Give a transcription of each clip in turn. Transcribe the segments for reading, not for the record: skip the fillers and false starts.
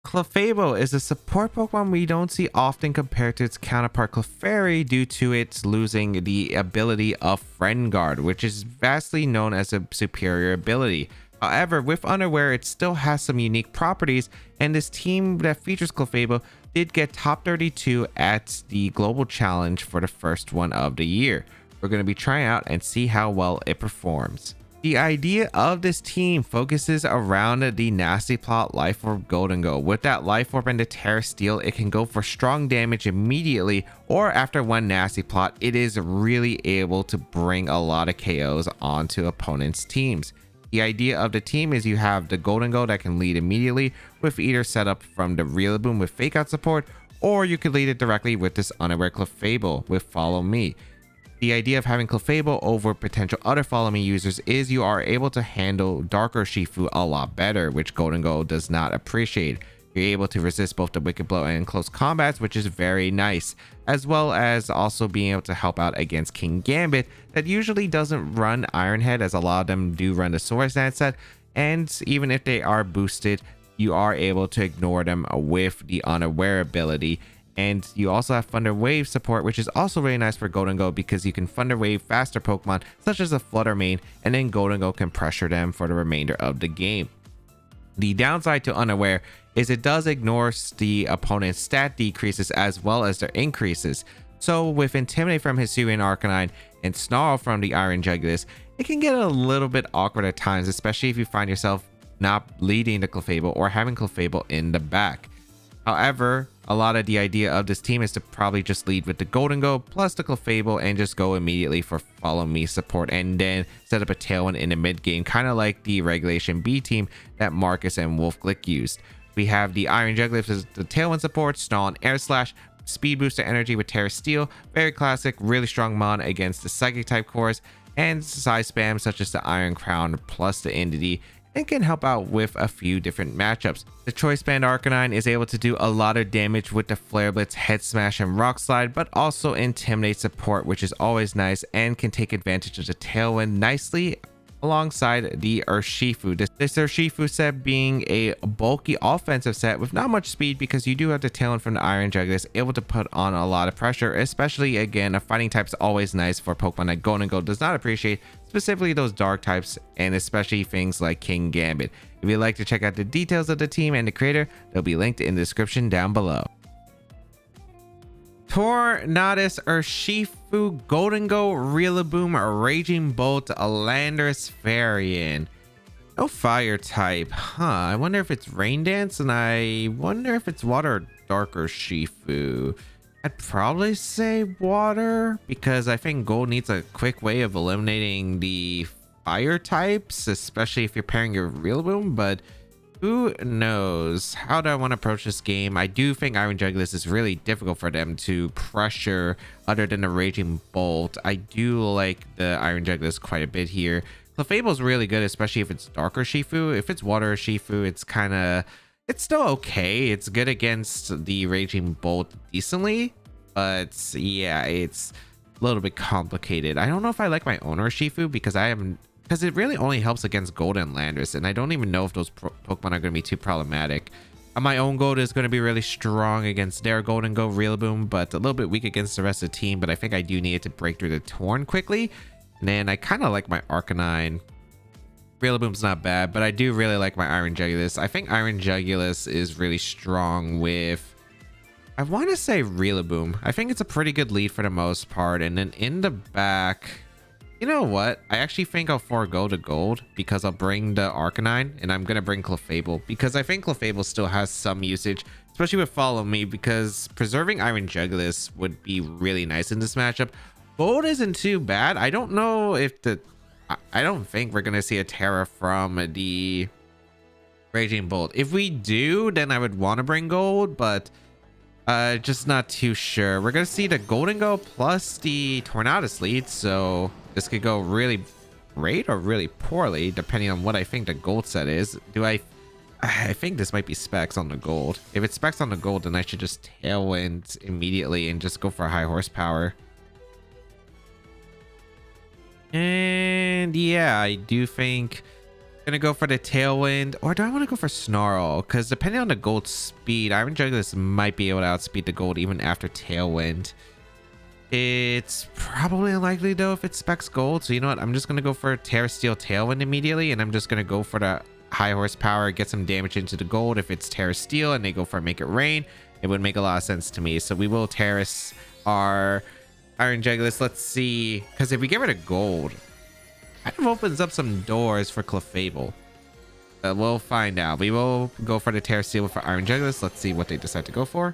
Clefable is a support Pokemon we don't see often compared to its counterpart Clefairy due to its losing the ability of Friend Guard, which is vastly known as a superior ability. However, with Unaware, it still has some unique properties, and this team that features Clefable did get top 32 at the Global Challenge for the first one of the year. We're going to be trying out and see how well it performs. The idea of this team focuses around the nasty plot Life Orb Gholdengo. With that Life Orb and the Terra Steel, it can go for strong damage immediately, or after one nasty plot, it is really able to bring a lot of KOs onto opponents' teams. The idea of the team is you have the Gholdengo that can lead immediately with either setup from the Rillaboom with Fake Out support, or you could lead it directly with this Unaware Clefable with Follow Me. The idea of having Clefable over potential other Follow Me users is you are able to handle Dark Urshifu a lot better, which Gholdengo does not appreciate. You're able to resist both the Wicked Blow and close combats, which is very nice, as well as also being able to help out against King Gambit that usually doesn't run Iron Head, as a lot of them do run the Swords Dance set, and even if they are boosted, you are able to ignore them with the Unaware ability. And you also have Thunder Wave support, which is also really nice for Gholdengo because you can Thunder Wave faster Pokemon such as a Flutter Mane, and then Gholdengo can pressure them for the remainder of the game. The downside to Unaware is it does ignore the opponent's stat decreases as well as their increases. So with Intimidate from Hisuian Arcanine and Snarl from the Iron Jugulis, it can get a little bit awkward at times, especially if you find yourself not leading the Clefable or having Clefable in the back. However, a lot of the idea of this team is to probably just lead with the Gholdengo plus the Clefable and just go immediately for Follow Me support and then set up a Tailwind in the mid game, kind of like the Regulation B team that Marcus and Wolfglick used. We have the Iron Jugulis as the Tailwind support, Snarl and Air Slash, Speed Booster Energy with Terra Steel, very classic, really strong mon against the Psychic type cores, and side spam such as the Iron Crown plus the Entity, and can help out with a few different matchups. The Choice Band Arcanine is able to do a lot of damage with the Flare Blitz, Head Smash, and Rock Slide, but also Intimidate support, which is always nice and can take advantage of the Tailwind nicely alongside the Urshifu. This Urshifu set being a bulky offensive set with not much speed because you do have the Tailwind from the Iron Jugulis, able to put on a lot of pressure, especially again, a fighting type's always nice for Pokemon that Gholdengo does not appreciate, specifically those dark types and especially things like King Gambit. If you'd like to check out the details of the team and the creator, they'll be linked in the description down below. Tornadus, Urshifu, Gholdengo, Rillaboom, Raging Bolt, Landorus, Varian. No fire type, huh? I wonder if it's Rain Dance, and I wonder if it's Water or Dark Urshifu. I'd probably say Water because I think Gold needs a quick way of eliminating the fire types, especially if you're pairing your Rillaboom, but who knows? How do I want to approach this game? I do think Iron Jugulis is really difficult for them to pressure other than the Raging Bolt. I do like the Iron Jugulis quite a bit here. Clefable is really good, especially if it's Dark Urshifu. If it's Water Urshifu, it's still okay. It's good against the Raging Bolt decently, but yeah, it's a little bit complicated. I don't know if I like my own Urshifu because it really only helps against Gold and Landorus, and I don't even know if those Pokemon are going to be too problematic. My own Gold is going to be really strong against their Gholdengo, Rillaboom, but a little bit weak against the rest of the team, but I think I do need it to break through the Torn quickly. And then I kind of like my Arcanine. Rillaboom's not bad, but I do really like my Iron Jugulis. I think Iron Jugulis is really strong with, I want to say Rillaboom. I think it's a pretty good lead for the most part. And then in the back, you know what? I actually think I'll forego the Gold because I'll bring the Arcanine and I'm going to bring Clefable because I think Clefable still has some usage, especially with Follow Me, because preserving Iron Jugulis would be really nice in this matchup. Gold isn't too bad. I don't know if I don't think we're going to see a Terra from the Raging Bolt. If we do, then I would want to bring Gold, but just not too sure. We're going to see the Gholdengo plus the Tornadus lead, so this could go really great or really poorly depending on what I think the Gold set is. I think this might be specs on the Gold. If it's specs on the Gold, then I should just Tailwind immediately and just go for high horsepower. And yeah, I do think Gonna go for the Tailwind, or do I want to go for Snarl? Because depending on the Gold speed, Iron Jugulis might be able to outspeed the Gold even after Tailwind. It's probably unlikely though if it specs Gold. So you know what? I'm just gonna go for Terra Steel Tailwind immediately, and I'm just gonna go for the high horsepower, get some damage into the Gold. If it's Terra Steel and they go for Make It Rain, it would make a lot of sense to me. So we will Terrace our Iron Jugulis. Let's see, because if we get rid of Gold, kind of opens up some doors for Clefable. We'll find out. We will go for the Terra Steel for Iron Jugulis. Let's see what they decide to go for.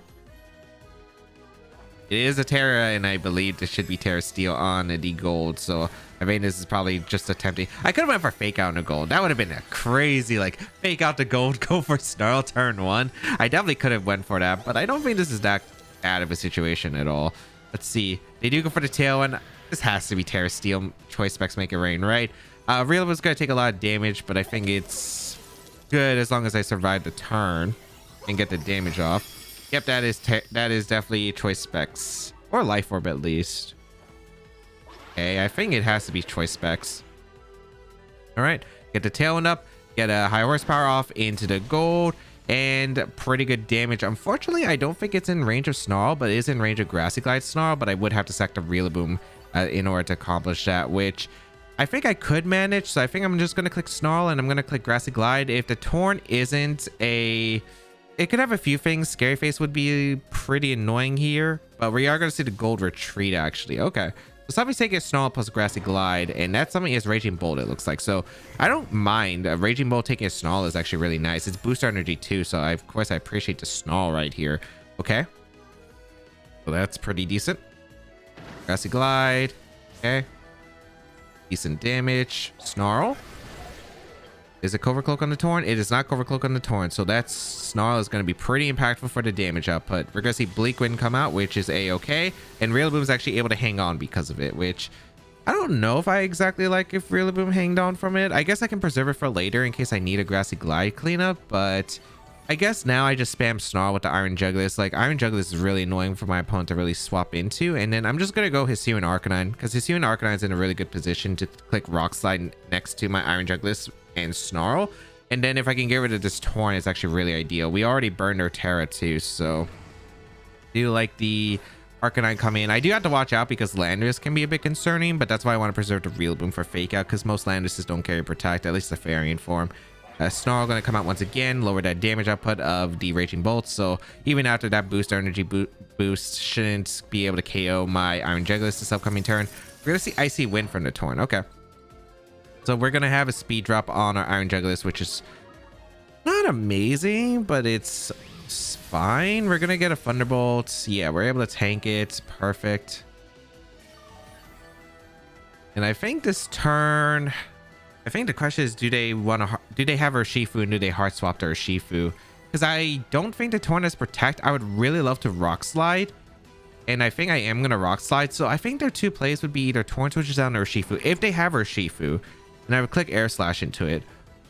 It is a Terra, and I believe this should be Terra Steel on the Gold. So I mean, this is probably just attempting. I could have went for Fake Out on the Gold. That would have been a crazy, like, Fake Out the Gold, go for Snarl turn 1. I definitely could have went for that, but I don't think this is that bad of a situation at all. Let's see. They do go for the Tailwind. This has to be Terra Steel. Choice specs Make It Rain, right? Rillaboom's going to take a lot of damage, but I think it's good as long as I survive the turn and get the damage off. Yep, that is definitely choice specs. Or Life Orb at least. Okay, I think it has to be choice specs. Alright, get the Tailwind up, get a high horsepower off into the Gold, and pretty good damage. Unfortunately, I don't think it's in range of Snarl, but it is in range of Grassy Glide Snarl, but I would have to sack the Rillaboom in order to accomplish that, which I think I could manage. So I think I'm just going to click Snarl and I'm going to click Grassy Glide. If the Torn isn't a... It could have a few things. Scary Face would be pretty annoying here, but we are going to see the Gold retreat actually. Okay. So somebody's taking a Snarl plus Grassy Glide, and that's something is Raging Bolt, it looks like. So I don't mind. Raging Bolt taking a Snarl is actually really nice. It's booster energy too, so of course I appreciate the Snarl right here. Okay. So that's pretty decent. Grassy Glide. Okay. Decent damage. Snarl. Is it Covert Cloak on the Torn? It is not Covert Cloak on the Torn. So that Snarl is going to be pretty impactful for the damage output. We're going to see Bleak Wind come out, which is a-okay. And Rillaboom is actually able to hang on because of it, which I don't know if I exactly like if Rillaboom hanged on from it. I guess I can preserve it for later in case I need a Grassy Glide cleanup, but I guess now I just spam Snarl with the Iron Jugulis. Like, Iron Jugulis is really annoying for my opponent to really swap into. And then I'm just going to go Hisuian Arcanine, because Hisuian Arcanine is in a really good position to click Rock Slide next to my Iron Jugulis and Snarl. And then if I can get rid of this Torn, it's actually really ideal. We already burned our Terra too, so I do like the Arcanine come in. I do have to watch out because Landorus can be a bit concerning, but that's why I want to preserve the Rillaboom for Fake Out, because most Landoruses don't carry Protect, at least the variant form. Snarl going to come out once again, lower that damage output of the Raging Bolt. So even after that boost energy boost, shouldn't be able to KO my Iron Jugulis this upcoming turn. We're going to see Icy Wind from the Torn. Okay. So we're going to have a speed drop on our Iron Jugulis, which is not amazing, but it's fine. We're going to get a Thunderbolt. Yeah, we're able to tank it. Perfect. And I think this turn... I think the question is, do they have Urshifu and do they hard swap to Urshifu? Because I don't think the Torn has Protect. I would really love to Rock Slide, and I think I am going to Rock Slide. So I think their two plays would be either Torn switches down to Urshifu if they have Urshifu, and I would click Air Slash into it,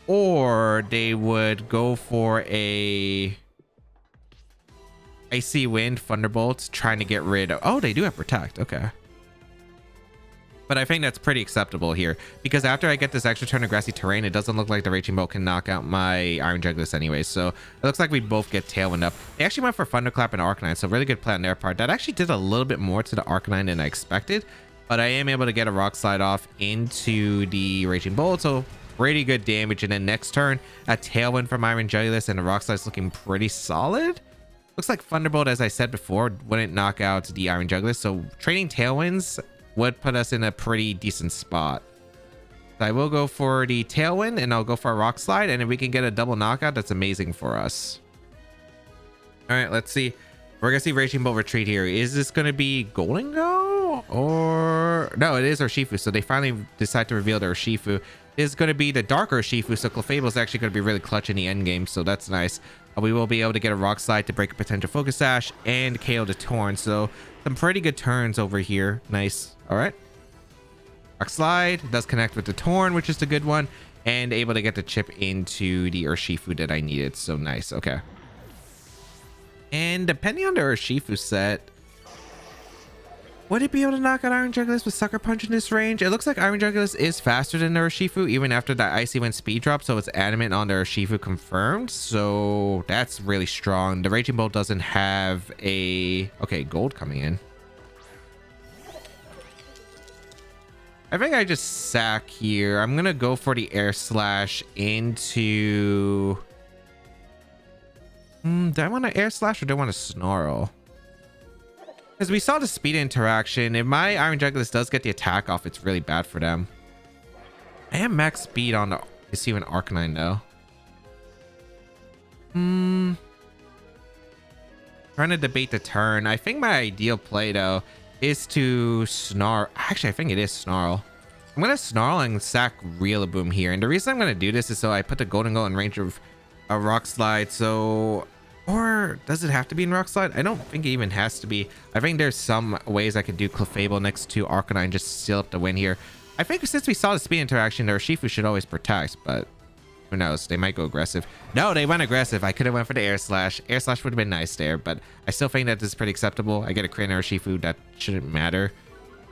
or they would go for a Icy Wind Thunderbolt trying to get rid of... Oh, they do have Protect. Okay. But I think that's pretty acceptable here, because after I get this extra turn of Grassy Terrain, it doesn't look like the Raging Bolt can knock out my Iron Jugulis anyway. So it looks like we both get Tailwind up. They actually went for Thunderclap and Arcanine, so really good play on their part. That actually did a little bit more to the Arcanine than I expected, but I am able to get a Rock Slide off into the Raging Bolt, so pretty good damage. And then next turn, a Tailwind from Iron Jugulis, and the Rock Slide's looking pretty solid. Looks like Thunderbolt, as I said before, wouldn't knock out the Iron Jugulis, so trading Tailwinds would put us in a pretty decent spot. So I will go for the Tailwind, and I'll go for a Rock Slide, and if we can get a double knockout, that's amazing for us. All right, let's see. We're gonna see Raging Bolt retreat here. Is this gonna be Gholdengo, or no? It is Urshifu. So they finally decide to reveal their Urshifu. Is going to be the Dark Urshifu, so Clefable is actually going to be really clutch in the end game, so that's nice. We will be able to get a Rock Slide to break a potential Focus Sash and KO the Torn, so some pretty good turns over here. Nice. All right. Rock Slide does connect with the Torn, which is the good one, and able to get the chip into the Urshifu that I needed, so nice. Okay. And depending on the Urshifu set, Would it be able to knock out Iron Jugulis with Sucker Punch in this range? It looks like Iron Jugulis is faster than the Urshifu even after that Icy Wind speed drop, so it's adamant on the Urshifu confirmed, so that's really strong. The Raging Bolt doesn't have a... Okay, gold coming in. I think I just sack here. I'm gonna go for the Air Slash into... do I want to Air Slash or do I want to Snarl? Because we saw the speed interaction. If my Iron Jugulis does get the attack off, it's really bad for them. I am max speed on the Hisuian Arcanine though. Trying to debate the turn. I think my ideal play though is to Snarl. Actually, I think it is Snarl. I'm gonna Snarl and sack Rillaboom here. And the reason I'm gonna do this is so I put the Gholdengo in range of a Rock Slide. So... Or does it have to be in Rock Slide? I don't think it even has to be. I think there's some ways I could do Clefable next to Arcanine just to seal up the win here. I think since we saw the speed interaction, the Urshifu should always protect, but who knows? They might go aggressive. No, they went aggressive. I could have went for the Air Slash. Air Slash would have been nice there, but I still think that this is pretty acceptable. I get a crit in Urshifu. That shouldn't matter.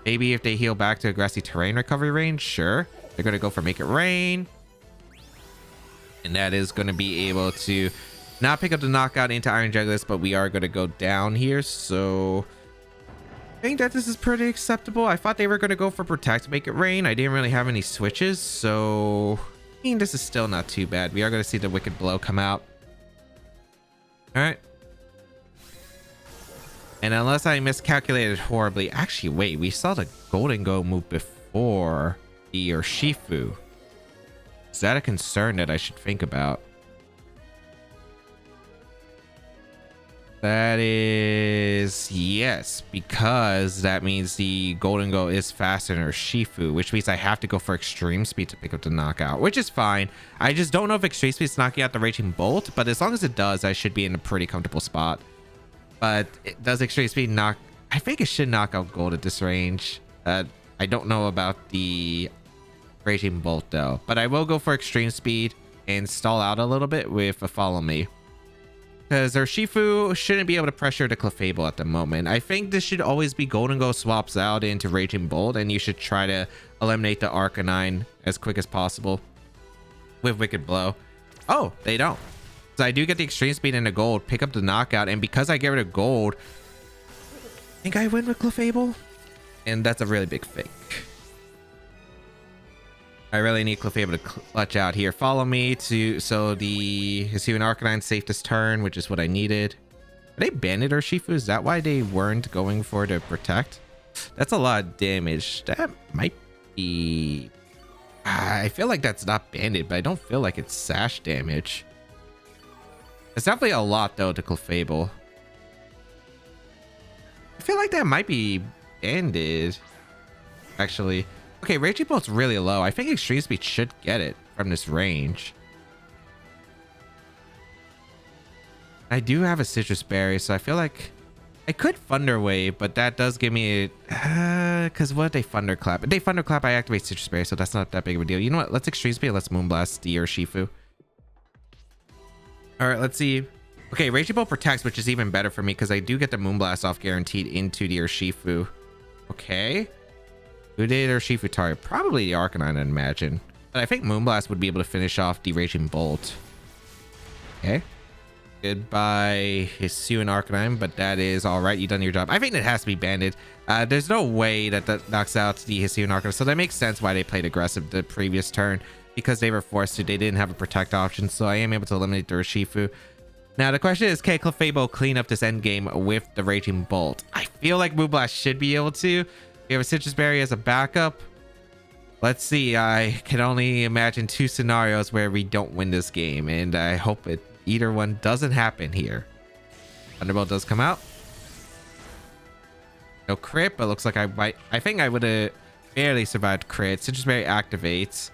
Maybe if they heal back to a grassy terrain recovery range, sure. They're going to go for Make It Rain. And that is going to be able to... not pick up the knockout into Iron Jugulis, but we are going to go down here. So I think that this is pretty acceptable. I thought they were going to go for Protect, Make It Rain. I didn't really have any switches. So I mean, this is still not too bad. We are going to see the Wicked Blow come out. All right. And unless I miscalculated horribly. Actually, wait. We saw the Gholdengo move before the Urshifu. Is that a concern that I should think about? That is yes, because that means the Gholdengo is faster than Urshifu, which means I have to go for extreme speed to pick up the knockout, which is fine. I just don't know if extreme speed is knocking out the Raging Bolt, but as long as it does, I should be in a pretty comfortable spot. But does extreme speed knock... I think it should knock out Gold at this range. I don't know about the Raging Bolt though, but I will go for extreme speed and stall out a little bit with a Follow Me. Because Urshifu shouldn't be able to pressure the Clefable at the moment. I think this should always be Gholdengo swaps out into Raging Bolt, and you should try to eliminate the Arcanine as quick as possible with Wicked Blow. Oh, they don't. So I do get the extreme speed and the gold, pick up the knockout, and because I get rid of gold, I think I win with Clefable. And that's a really big fake. I really need Clefable to clutch out here. Follow me to... So the Hisuian Arcanine safe this turn, which is what I needed. Are they banded Urshifu? Is that why they weren't going for to protect? That's a lot of damage. That might be... I feel like that's not banded, but I don't feel like it's sash damage. It's definitely a lot, though, to Clefable. I feel like that might be banded, actually. Okay, Raging Bolt's really low. I think Extreme Speed should get it from this range. I do have a Citrus Berry, so I feel like I could Thunder Wave, but that does give me a... Because what if they Thunderclap? If they Thunderclap, I activate Citrus Berry, so that's not that big of a deal. You know what? Let's Extreme Speed. Let's Moonblast the Urshifu. All right, let's see. Okay, Raging Bolt protects, which is even better for me because I do get the Moonblast off guaranteed into the Urshifu. Okay. Who did Urshifu target? Probably the Arcanine, I'd imagine. But I think Moonblast would be able to finish off the Raging Bolt. Okay. Goodbye, Hisuian Arcanine, but that is all right. You've done your job. I think it has to be banded. There's no way that that knocks out the Hisuian Arcanine, so that makes sense why they played aggressive the previous turn, because they were forced to. They didn't have a protect option, so I am able to eliminate the Urshifu. Now the question is, can Clefable clean up this endgame with the Raging Bolt? I feel like Moonblast should be able to. We have a Citrus Berry as a backup. Let's see. I can only imagine two scenarios where we don't win this game, and I hope either one doesn't happen here. Thunderbolt does come out. No crit, but looks like I might... I think I would have barely survived crit. Citrus Berry activates.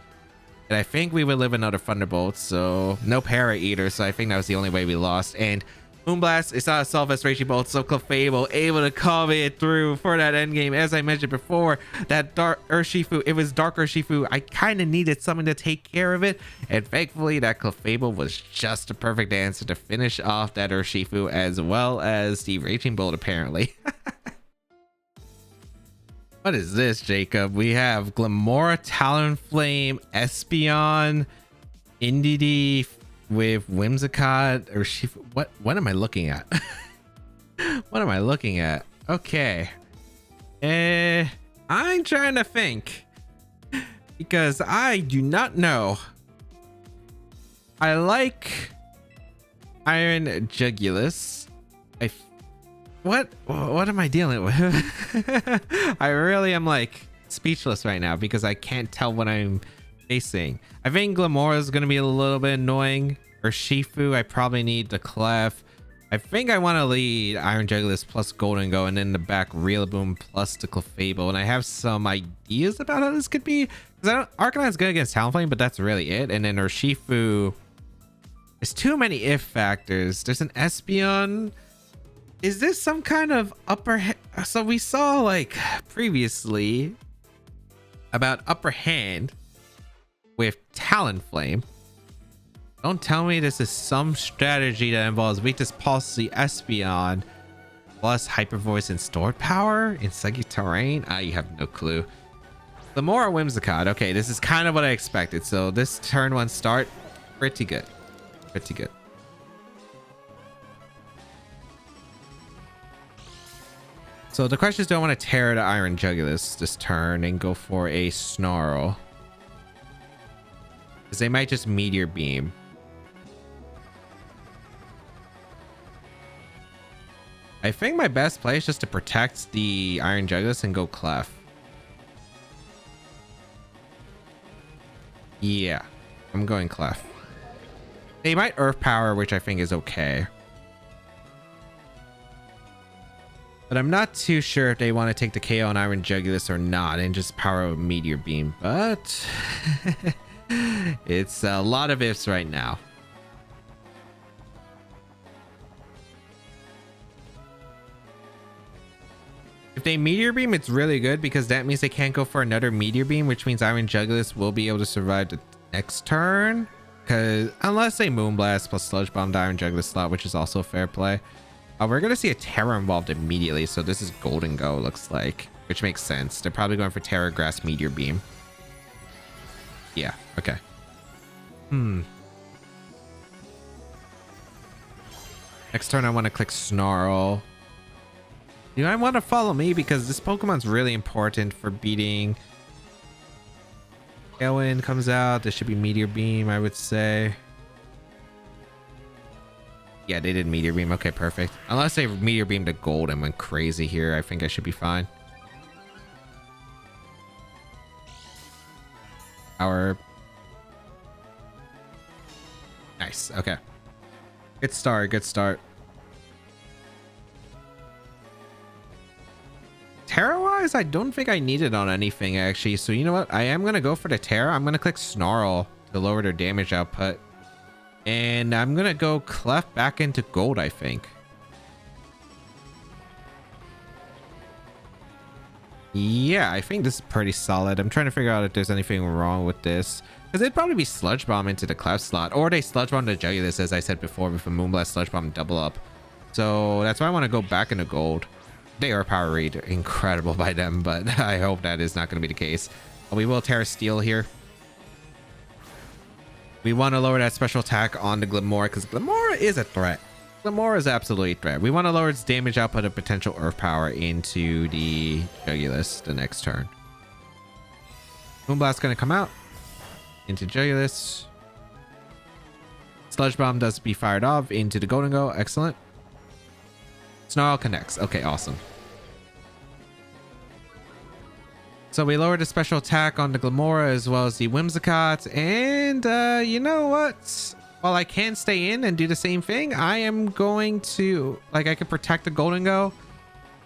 And I think we would live another Thunderbolt, so no Para Eater, so I think that was the only way we lost. And Moonblast is not a solve as Raging Bolt, so Clefable able to come it through for that endgame. As I mentioned before, that Dark Urshifu, it was Dark Urshifu. I kind of needed someone to take care of it, and thankfully that Clefable was just a perfect answer to finish off that Urshifu, as well as the Raging Bolt, apparently. What is this, Jacob? We have Glamora, Talonflame, Espeon, Indeedee with Whimsicott, Urshifu. What am I looking at? What am I looking at? Okay. I'm trying to think. Because I do not know. I like Iron Jugulus. What am I dealing with? I really am like speechless right now because I can't tell what I'm facing. I think Glamora is going to be a little bit annoying. Urshifu, I probably need the Clef. I think I want to lead Iron Jugulus plus Gholdengo, and then the back Rillaboom plus the Clefable. And I have some ideas about how this could be. Because Arcanine's good against Talonflame, but that's really it. And then Urshifu, there's too many if factors. There's an Espeon. Is this some kind of upper so we saw like previously about upper hand with Talonflame. Don't tell me this is some strategy that involves weakness policy Espeon plus Hyper Voice and stored power in Psychic Terrain. You have no clue. Glamora, Whimsicott. Okay, this is kind of what I expected. So this turn one start, pretty good. Pretty good. So the question is, do I want to tear the Iron Jugulus this turn and go for a Snarl? Because they might just Meteor Beam. I think my best play is just to protect the Iron Jugulus and go Clef. Yeah, I'm going Clef. They might Earth Power, which I think is okay. But I'm not too sure if they want to take the KO on Iron Jugulus or not and just power a Meteor Beam. But it's a lot of ifs right now. If they Meteor Beam, it's really good because that means they can't go for another Meteor Beam, which means Iron Jugulus will be able to survive the next turn. Because unless they Moonblast plus Sludge Bomb the Iron Jugulus slot, which is also fair play. We're going to see a Terra involved immediately. So this is Gholdengo, looks like. Which makes sense. They're probably going for Terra Grass Meteor Beam. Yeah, okay. Next turn I want to click Snarl. Do I want to follow me? Because this Pokemon's really important for beating. Tailwind comes out. This should be Meteor Beam, I would say. Yeah, they did Meteor Beam. Okay, perfect. Unless they Meteor Beam to Gold and went crazy here, I think I should be fine. Power. Nice. Okay. Good start. Good start. Terra-wise, I don't think I need it on anything, actually. So you know what? I am going to go for the Terra. I'm going to click Snarl to lower their damage output. And I'm going to go Clef back into Gold, I think. Yeah, I think this is pretty solid. I'm trying to figure out if there's anything wrong with this. Because it'd probably be Sludge Bomb into the Clef slot. Or they Sludge Bomb the Jugulus, as I said before, with a Moonblast Sludge Bomb double up. So that's why I want to go back into Gold. They are Power Read. Incredible by them, but I hope that is not going to be the case. We will Terra Steel here. We want to lower that special attack on the Glamora because Glamora is a threat. Glamora is absolutely a threat. We want to lower its damage output of potential Earth Power into the Jugulus the next turn. Moonblast going to come out into Jugulus. Sludge Bomb does be fired off into the Gholdengo. Excellent. Snarl connects. Okay, awesome. So we lowered the special attack on the Glamora as well as the Whimsicott. And you know what? While I can stay in and do the same thing, I am going to... Like, I could protect the Gholdengo.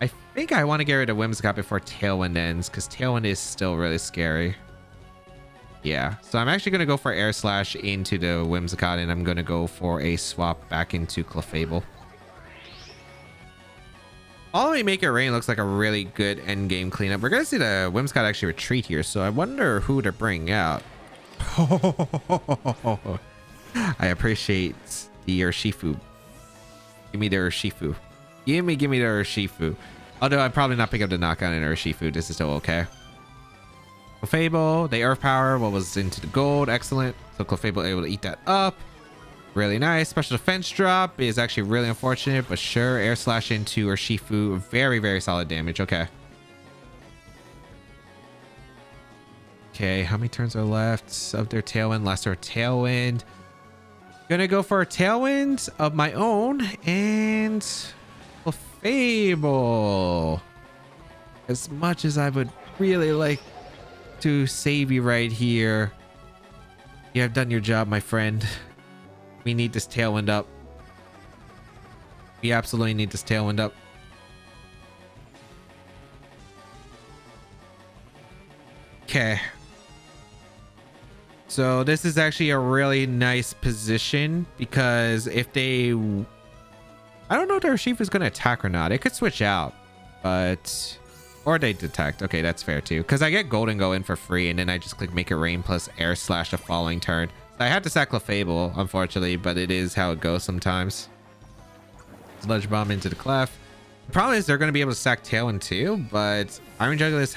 I think I want to get rid of Whimsicott before Tailwind ends, because Tailwind is still really scary. Yeah, so I'm actually going to go for Air Slash into the Whimsicott, and I'm going to go for a swap back into Clefable. Following Make It Rain looks like a really good end game cleanup. We're going to see the Whimsicott actually retreat here, so I wonder who to bring out. I appreciate the Urshifu. Give me the Urshifu. Give me the Urshifu. Although I'm probably not picking up the knockout in Urshifu. This is still okay. Clefable, the Earth Power, what was into the gold. Excellent. So Clefable able to eat that up. Really nice. Special defense drop is actually really unfortunate, but sure. Air Slash into Urshifu. Very, very solid damage. Okay. Okay, how many turns are left of their Tailwind? Lesser Tailwind. Gonna go for a Tailwind of my own and Clefable. As much as I would really like to save you right here, you have done your job, my friend. We need this Tailwind up. We absolutely need this Tailwind up. Okay. So this is actually a really nice position because if they... I don't know if their Urshifu is going to attack or not. It could switch out, but... Or they detect. Okay, that's fair too. Because I get Gholdengo in for free and then I just click Make It Rain plus Air Slash the following turn. So I had to sack Clefable, unfortunately, but it is how it goes sometimes. Sludge Bomb into the Clef. The problem is they're going to be able to sack Tailwind too, but Iron Jugglers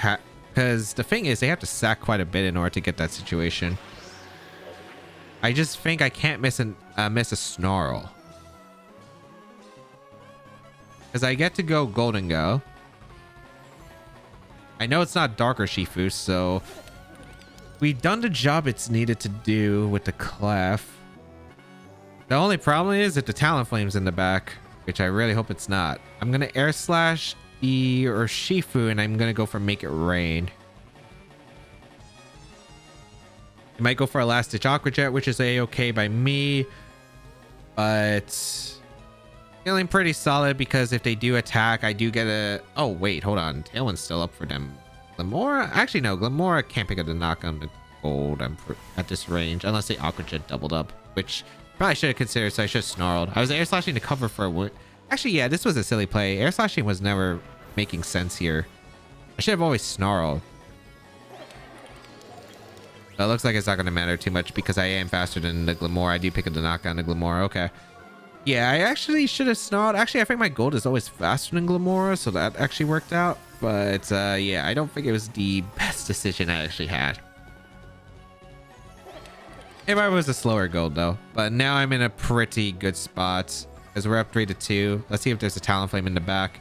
because the thing is they have to sack quite a bit in order to get that situation. I just think I can't miss a Snarl. Because I get to go Gholdengo. I know it's not Dark Urshifu, so we've done the job it's needed to do with the Clef. The only problem is that the Talonflame's in the back, which I really hope it's not. I'm going to Air Slash the Urshifu, and I'm going to go for Make It Rain. I might go for a Last Ditch Aqua Jet, which is a-okay by me, but feeling pretty solid because if they do attack, I do get a... Oh, wait, hold on. Tailwind's still up for them. Glamora? Actually, no. Glamora can't pick up the knock on the gold at this range unless they Aqua Jet doubled up, which probably should have considered, so I should have Snarled. I was Air Slashing to cover for a wood. Actually, yeah, this was a silly play. Air Slashing was never making sense here. I should have always Snarled. It looks like it's not going to matter too much because I am faster than the Glamora. I do pick up the knockdown the Glamora. Okay. Yeah, I actually should have Snarled. Actually, I think my gold is always faster than Glamora, so that actually worked out. But yeah, I don't think it was the best decision I actually had. If I was a slower gold though. But now I'm in a pretty good spot because we're up 3-2. Let's see if there's a Talonflame in the back.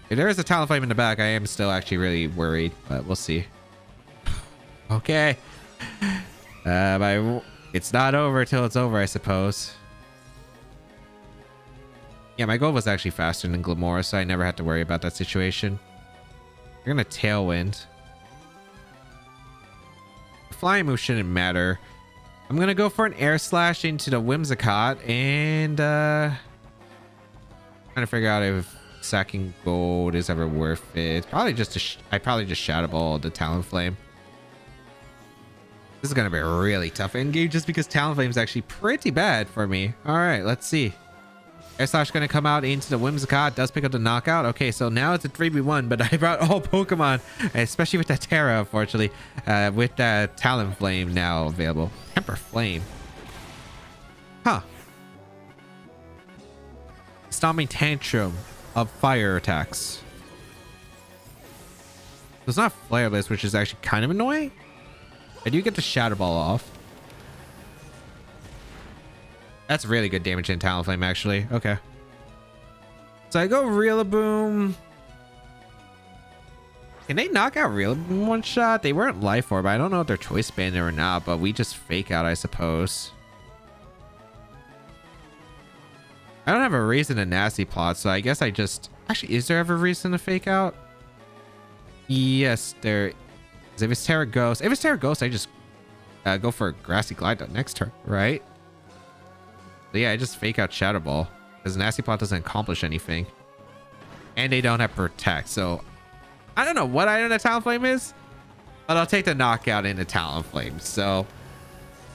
If there is a Talonflame in the back, I am still actually really worried, but we'll see. Okay. It's not over till it's over, I suppose. Yeah, my gold was actually faster than Glamora, so I never had to worry about that situation. You're gonna Tailwind. The flying move shouldn't matter. I'm gonna go for an Air Slash into the Whimsicott and trying to figure out if sacking gold is ever worth it. Probably just I probably just Shadow Ball the Talonflame. This is gonna be a really tough endgame just because Talonflame is actually pretty bad for me. All right, let's see. Air Slash gonna come out into the Whimsicott. Does pick up the knockout. Okay, so now it's a 3v1, but I brought all Pokemon, especially with that Terra, unfortunately, with that Talonflame now available. Temper Flame. Huh. Stomping Tantrum of fire attacks. So it's not Flare Blitz, which is actually kind of annoying. I do get the Shadow Ball off. That's really good damage in Talonflame, actually. Okay. So I go Rillaboom. Can they knock out Rillaboom one shot? They weren't Life Orb. I don't know if they're Choice Banded or not, but we just Fake Out, I suppose. I don't have a reason to Nasty Plot, so I guess I just... Actually, is there ever a reason to Fake Out? Yes, there is. If it's Terra Ghost, I just go for a Grassy Glide next turn, right? So yeah, I just Fake Out Shadow Ball because Nasty Plot doesn't accomplish anything, and they don't have Protect. So I don't know what item the Talonflame is, but I'll take the knockout in the Talonflame. So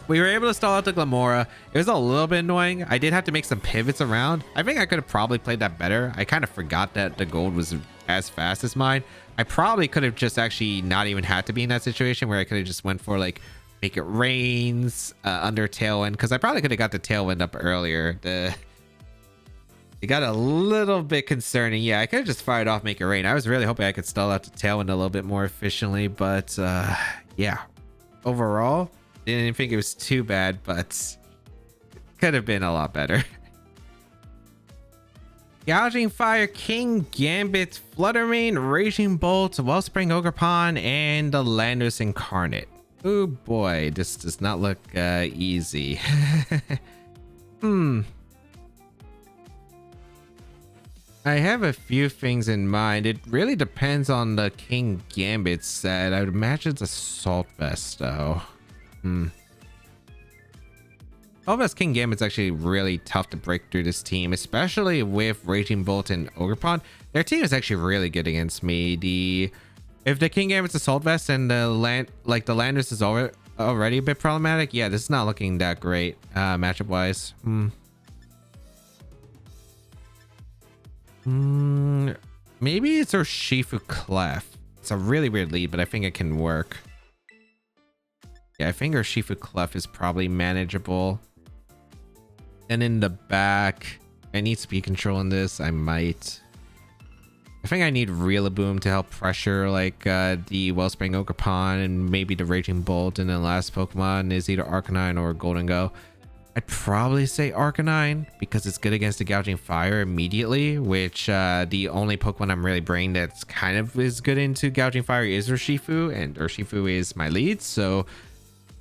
we were able to stall out the Glamora. It was a little bit annoying. I did have to make some pivots around. I think I could have probably played that better. I kind of forgot that the gold was as fast as mine. I probably could have just actually not even had to be in that situation where I could have just went for like Make It Rains under Tailwind, because I probably could have got the Tailwind up earlier. It got a little bit concerning. Yeah, I could have just fired off Make It Rain. I was really hoping I could stall out the Tailwind a little bit more efficiently, but yeah. Overall, didn't think it was too bad, but could have been a lot better. Gouging Fire, King Gambit, Fluttermane, Raging Bolt, Wellspring Ogerpon, and the Landorus Incarnate. Oh boy, this does not look easy. I have a few things in mind. It really depends on the King Gambit set. I would imagine it's Assault Vest though. Assault Vest King Gambit's actually really tough to break through this team, especially with Raging Bolt and Ogerpon. Their team is actually really good against me. If the King Gambit's Assault Vest and the Landorus is already a bit problematic, yeah, this is not looking that great matchup wise. Maybe it's Urshifu Clef. It's a really weird lead, but I think it can work. Yeah, I think Urshifu Clef is probably manageable. And in the back, I need speed control in this. I might. I think I need Rillaboom to help pressure like the Wellspring Ogerpon and maybe the Raging Bolt. And then last Pokemon is either Arcanine or Gholdengo. I'd probably say Arcanine because it's good against the Gouging Fire immediately, which the only Pokemon I'm really bringing that's kind of is good into Gouging Fire is Urshifu, and Urshifu is my lead. So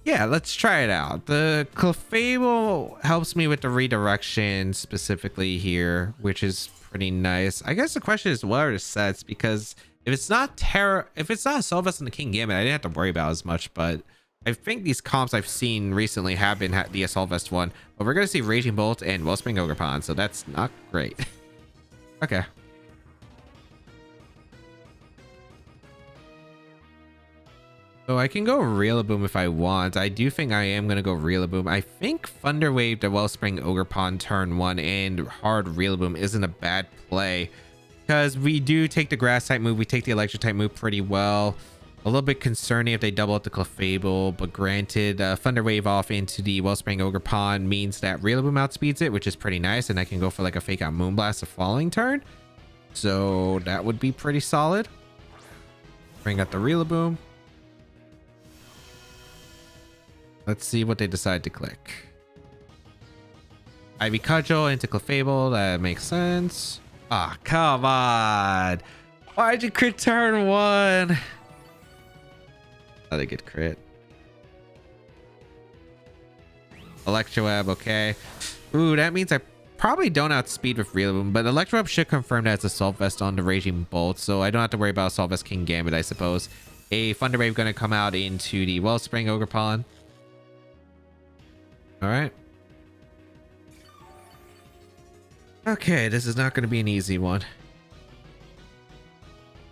yeah, let's try it out. The Clefable helps me with the redirection specifically here, which is pretty nice. I guess the question is what are the sets, because if it's not Assault Vest and the King Gambit, I didn't have to worry about as much, but I think these comps I've seen recently have been the Assault Vest one, but we're going to see Raging Bolt and Wellspring Ogerpon, so that's not great. Okay. So I can go Rillaboom if I want. I do think I am going to go Rillaboom. I think Thunder Wave to Wellspring Ogerpon turn 1 and hard Rillaboom isn't a bad play, because we do take the Grass type move, we take the Electric type move pretty well. A little bit concerning if they double up the Clefable, but granted, Thunder Wave off into the Wellspring Ogerpon means that Rillaboom outspeeds it, which is pretty nice, and I can go for like a Fake Out Moonblast the following turn. So that would be pretty solid. Bring out the Rillaboom. Let's see what they decide to click. Ivy Cudgel into Clefable, that makes sense. Ah, come on. Why'd you crit turn 1? Another good crit. Electroweb, okay. Ooh, that means I probably don't outspeed with Rillaboom, but Electroweb should confirm that it's Assault Vest on the Raging Bolt, so I don't have to worry about Assault Vest King Gambit, I suppose. A Thunder Wave gonna come out into the Wellspring Ogerpon. Alright. Okay, this is not gonna be an easy one.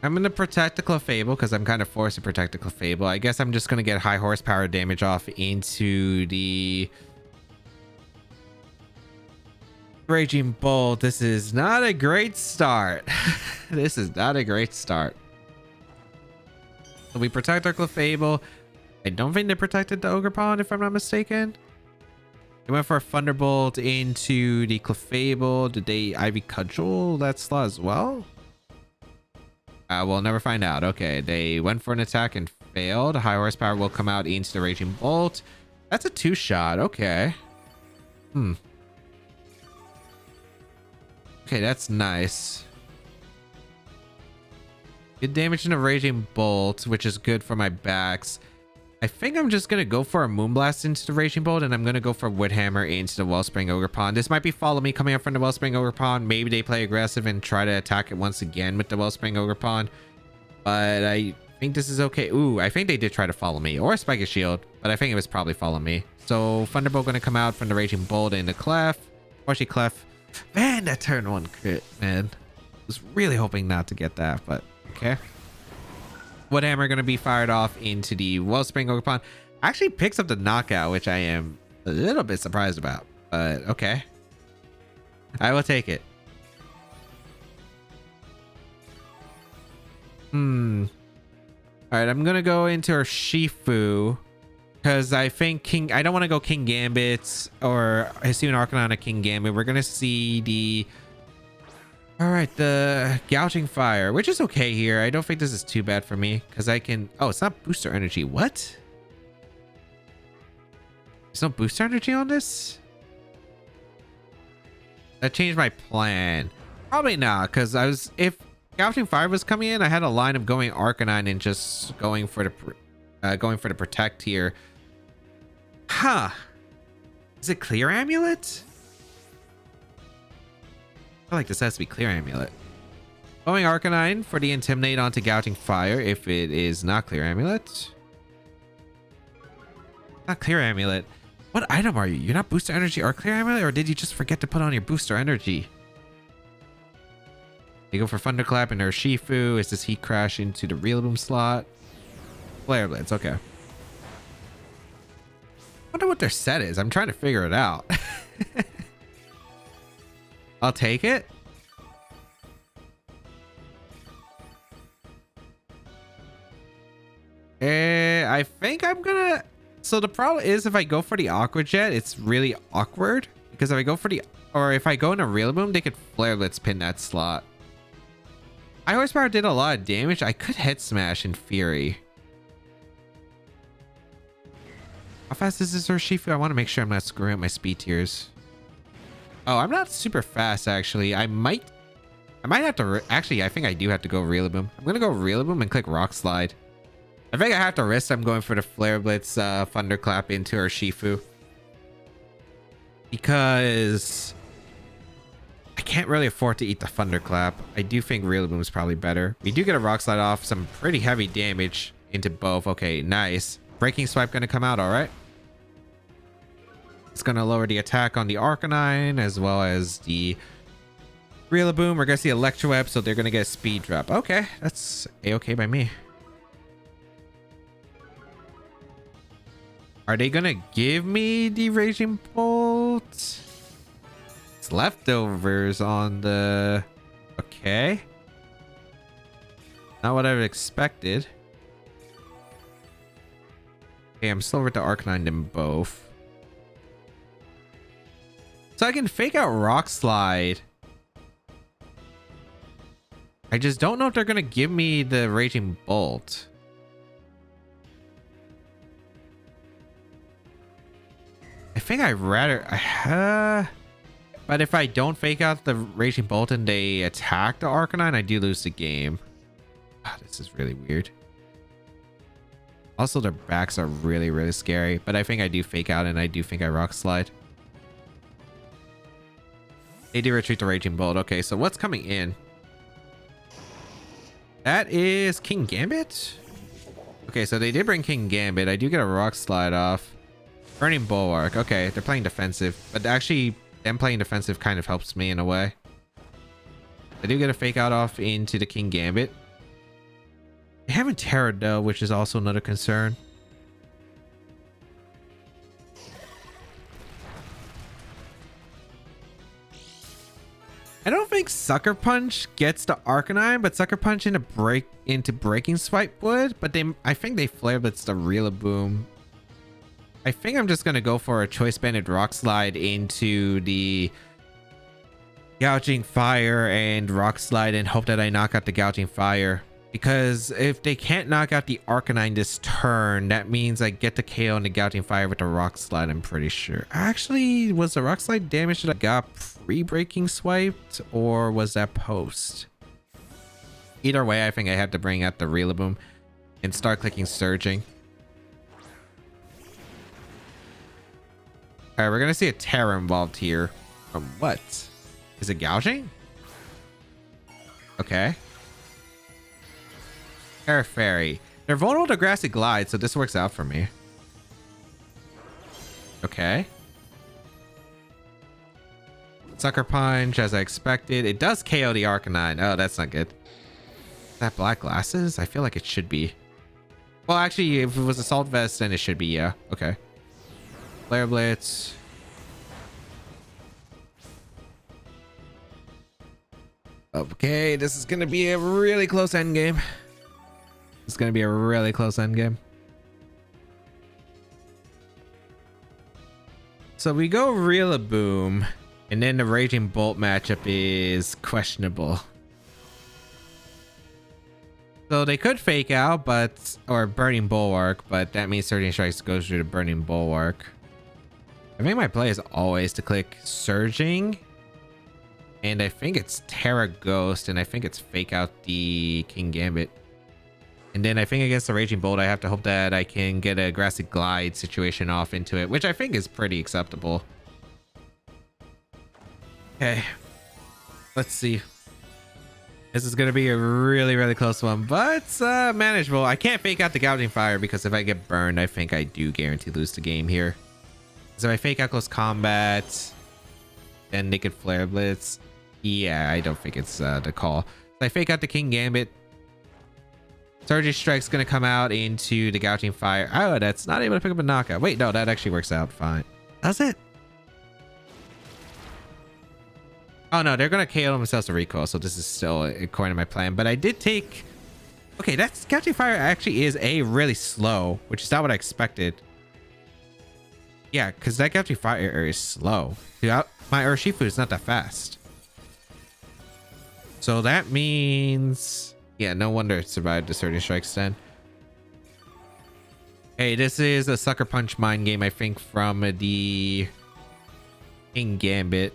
I'm going to protect the Clefable because I'm kind of forced to protect the Clefable. I guess I'm just going to get high horsepower damage off into the Raging Bolt. This is not a great start. This is not a great start. So we protect our Clefable. I don't think they protected the Ogerpon if I'm not mistaken. They went for a Thunderbolt into the Clefable. Did they Ivy Cudgel that slot as well? We'll never find out. Okay, they went for an attack and failed. High horsepower will come out into the Raging Bolt. That's a 2-shot. Okay. Okay, that's nice. Good damage in a Raging Bolt, which is good for my backs. I think I'm just going to go for a Moonblast into the Raging Bolt, and I'm going to go for Woodhammer into the Wellspring Ogerpon. This might be Follow Me coming up from the Wellspring Ogerpon. Maybe they play aggressive and try to attack it once again with the Wellspring Ogerpon. But I think this is okay. Ooh, I think they did try to Follow Me, or Spike a Shield, but I think it was probably Follow Me. So Thunderbolt going to come out from the Raging Bolt into Clef. Actually, Clef. Man, that turn 1 crit, man. I was really hoping not to get that, but okay. Woodhammer going to be fired off into the Wellspring Ogerpon. Actually picks up the knockout, which I am a little bit surprised about, but okay. I will take it. All right, I'm going to go into Urshifu because I think I don't want to go King Gambit or Hisuian Arcanine or King Gambit. We're going to see the All right, the gouging fire, which is okay here. I don't think this is too bad for me because I can. Oh, it's not booster energy. What? There's no booster energy on this? That changed my plan. Probably not, because if gouging fire was coming in, I had a line of going Arcanine and just going for the protect here. Huh? Is it clear amulet? I feel like this has to be clear amulet. Going Arcanine for the intimidate onto gouging fire if it is not clear amulet. Not clear amulet. What item are you? You're not booster energy or clear amulet, or did you just forget to put on your booster energy? You go for Thunderclap and Urshifu. Is this Heat Crash into the Rillaboom slot? Flare Blitz, okay. Wonder what their set is. I'm trying to figure it out. I'll take it. I think I'm gonna. So the problem is if I go for the Aqua Jet, it's really awkward because if I go for the, or if I go into Rillaboom, they could Flare Blitz pin that slot. I Horsepower did a lot of damage. I could Head Smash in Fury. How fast is this Urshifu? I want to make sure I'm not screwing up my speed tiers. Oh, I'm not super fast actually. I might have to. Actually, I think I do have to go Rillaboom. I'm gonna go Rillaboom and click Rock Slide. I think I have to risk. I'm going for the Flare Blitz Thunderclap into Urshifu because I can't really afford to eat the Thunderclap. I do think Rillaboom is probably better. We do get a Rock Slide off, some pretty heavy damage into both. Okay, nice. Breaking Swipe gonna come out, all right. It's gonna lower the attack on the Arcanine as well as the Rillaboom. We're gonna see Electroweb, so they're gonna get a speed drop. Okay, that's a-okay by me. Are they gonna give me the Raging Bolt? It's leftovers on the... Okay. Not what I expected. Okay, I'm still with the Arcanine in both. So I can fake out Rock Slide. I just don't know if they're gonna give me the Raging Bolt. I think I'd rather... but if I don't fake out the Raging Bolt and they attack the Arcanine, I do lose the game. Oh, this is really weird. Also, their backs are really, really scary. But I think I do fake out and I do think I Rock Slide. They do retreat the Raging Bolt. Okay, so what's coming in? That is King Gambit? Okay, so they did bring King Gambit. I do get a Rock Slide off. Burning Bulwark. Okay, they're playing defensive. But actually, them playing defensive kind of helps me in a way. I do get a fake out off into the King Gambit. They haven't Terrored though, which is also another concern. I don't think Sucker Punch gets the Arcanine, but Sucker Punch into Breaking Swipe would. But I think they Flare Blitz the Rillaboom. I think I'm just gonna go for a Choice Banded Rock Slide into the Gouging Fire and Rock Slide and hope that I knock out the Gouging Fire. Because if they can't knock out the Arcanine this turn, that means I get the KO on the Gouging Fire with the Rock Slide, I'm pretty sure. Actually, was the Rock Slide damage that I got pre-Breaking Swiped, or was that post? Either way, I think I have to bring out the Rillaboom and start clicking Surging. Alright, we're gonna see a Terror involved here. From what? Is it Gouging? Okay. Terra Fairy. They're vulnerable to Grassy Glide, so this works out for me. Okay. Sucker Punch, as I expected. It does KO the Arcanine. Oh, that's not good. Is that Black Glasses? I feel like it should be. Well, actually, if it was Assault Vest, then it should be, yeah. Okay. Flare Blitz. Okay, this is going to be a really close endgame. It's going to be a really close endgame. So we go Rillaboom. And then the Raging Bolt matchup is questionable. So they could fake out, or Burning Bulwark, but that means Surging Strikes goes through the Burning Bulwark. I think my play is always to click Surging. And I think it's Terra Ghost, and I think it's fake out the King Gambit. And then I think against the Raging Bolt, I have to hope that I can get a Grassy Glide situation off into it, which I think is pretty acceptable. Okay. Let's see. This is going to be a really, really close one, but manageable. I can't fake out the Gouging Fire because if I get burned, I think I do guarantee lose the game here. So if I fake out Close Combat, then Naked Flare Blitz. Yeah, I don't think it's the call. So I fake out the King Gambit. Surging Strike's going to come out into the Gouging Fire. Oh, that's not able to pick up a knockout. Wait, no, that actually works out fine. Does it? Oh, no, they're going to KO themselves to recoil, so this is still according to my plan. But I did take... Okay, that Gouging Fire actually is really slow, which is not what I expected. Yeah, because that Gouging Fire is slow. Dude, my Urshifu is not that fast. So that means... Yeah, no wonder it survived the Surging Strikes then. Hey, this is a Sucker Punch mind game, I think, from the King Gambit.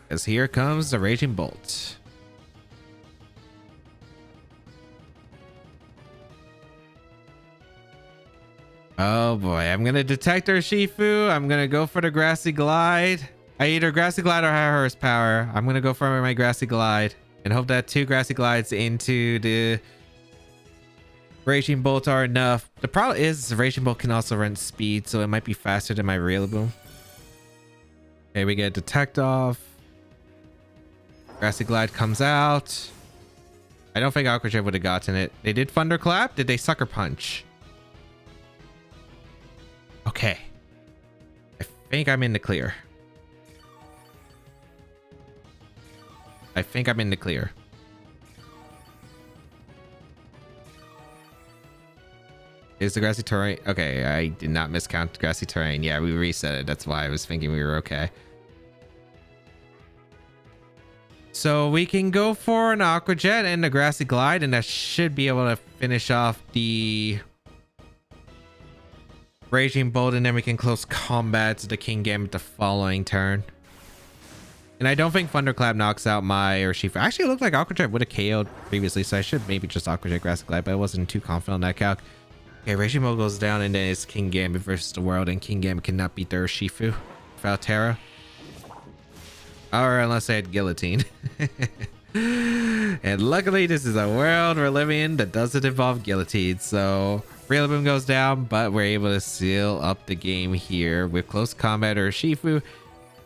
Because here comes the Raging Bolt. Oh boy, I'm going to detect Urshifu. I'm going to go for the Grassy Glide. I either Grassy Glide or High Horsepower. I'm going to go for my Grassy Glide and hope that 2 Grassy Glides into the Raging Bolt are enough. The problem is the Raging Bolt can also run speed, so it might be faster than my Rillaboom. Okay, we get Detect off. Grassy Glide comes out. I don't think Aqua Jet would have gotten it. They did Thunderclap. Did they Sucker Punch? Okay. I think I'm in the clear. I think I'm in the clear. Is the Grassy Terrain? Okay, I did not miscount Grassy Terrain. Yeah, we reset it. That's why I was thinking we were okay. So we can go for an Aqua Jet and a Grassy Glide, and that should be able to finish off the Raging Bolt, and then we can close combat to the King Gambit the following turn. And I don't think Thunderclap knocks out my Urshifu. Actually, it looked like Aqua Jet would have KO'd previously, so I should maybe just Aqua Jet Grassy Glide, but I wasn't too confident on that calc. Okay, Raging Bolt goes down, and then it's King Gambit versus the world, and King Gambit cannot beat the Urshifu without Terra. Or unless I had Guillotine. And luckily, this is a world we're living in that doesn't involve Guillotine, so Rillaboom goes down, but we're able to seal up the game here with Close Combat Urshifu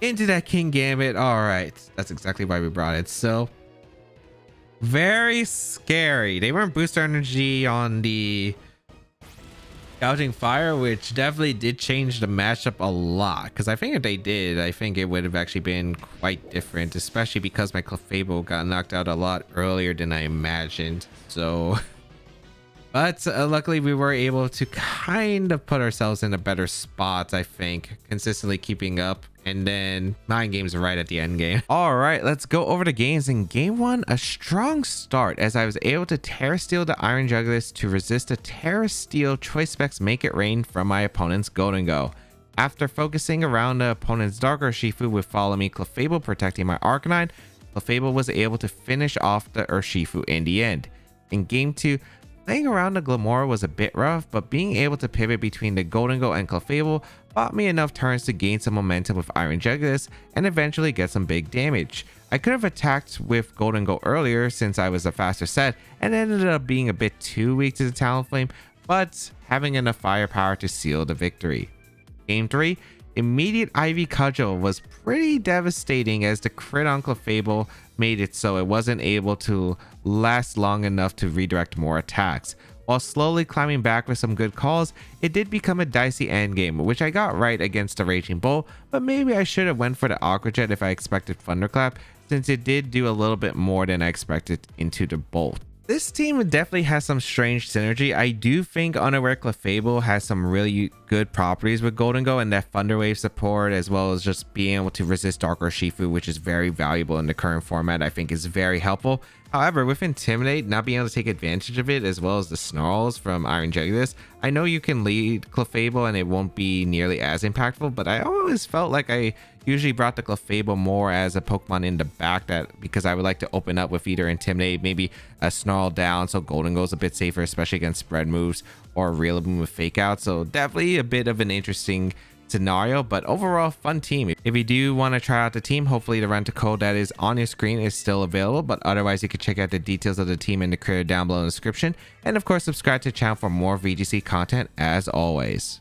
into that King Gambit. All right, that's exactly why we brought it. So very scary. They weren't booster energy on the Gouging Fire, which definitely did change the matchup a lot, because I think if they did, I think it would have actually been quite different, especially because my Clefable got knocked out a lot earlier than I imagined. So but luckily we were able to kind of put ourselves in a better spot, I think, consistently keeping up, and then mind games right at the end game. All right, let's go over the games. In game 1, a strong start as I was able to Terra Steel the Iron Jugglist to resist a Terra Steel Choice Specs Make It Rain from my opponent's Gholdengo. After focusing around the opponent's Dark Urshifu with Follow Me Clefable protecting my Arcanine, Clefable was able to finish off the Urshifu in the end. In game 2, playing around the Glamora was a bit rough, but being able to pivot between the Gholdengo and Clefable bought me enough turns to gain some momentum with Iron Jugglist and eventually get some big damage. I could have attacked with Gholdengo earlier since I was a faster set and ended up being a bit too weak to the Talonflame, but having enough firepower to seal the victory. Game 3, immediate Ivy Cudgel was pretty devastating as the crit on Clefable made it so it wasn't able to last long enough to redirect more attacks. While slowly climbing back with some good calls, it did become a dicey endgame, which I got right against the Raging Bolt, but maybe I should have went for the Aqua Jet if I expected Thunderclap, since it did do a little bit more than I expected into the Bolt. This team definitely has some strange synergy. I do think Unaware Clefable has some really good properties with Gholdengo, and that Thunder Wave support, as well as just being able to resist Dark Urshifu, which is very valuable in the current format, I think is very helpful. However, with Intimidate, not being able to take advantage of it, as well as the Snarls from Iron Jugulis, I know you can lead Clefable and it won't be nearly as impactful, but I always felt like I usually brought the Clefable more as a Pokemon in the back, that because I would like to open up with either Intimidate, maybe a Snarl down, so Gholdengo's a bit safer, especially against spread moves, or Rillaboom with Fake Out. So definitely a bit of an interesting scenario, but overall fun team. If you do want to try out the team, hopefully the rental code that is on your screen is still available, but otherwise you can check out the details of the team in the creator down below in the description, and of course subscribe to the channel for more VGC content as always.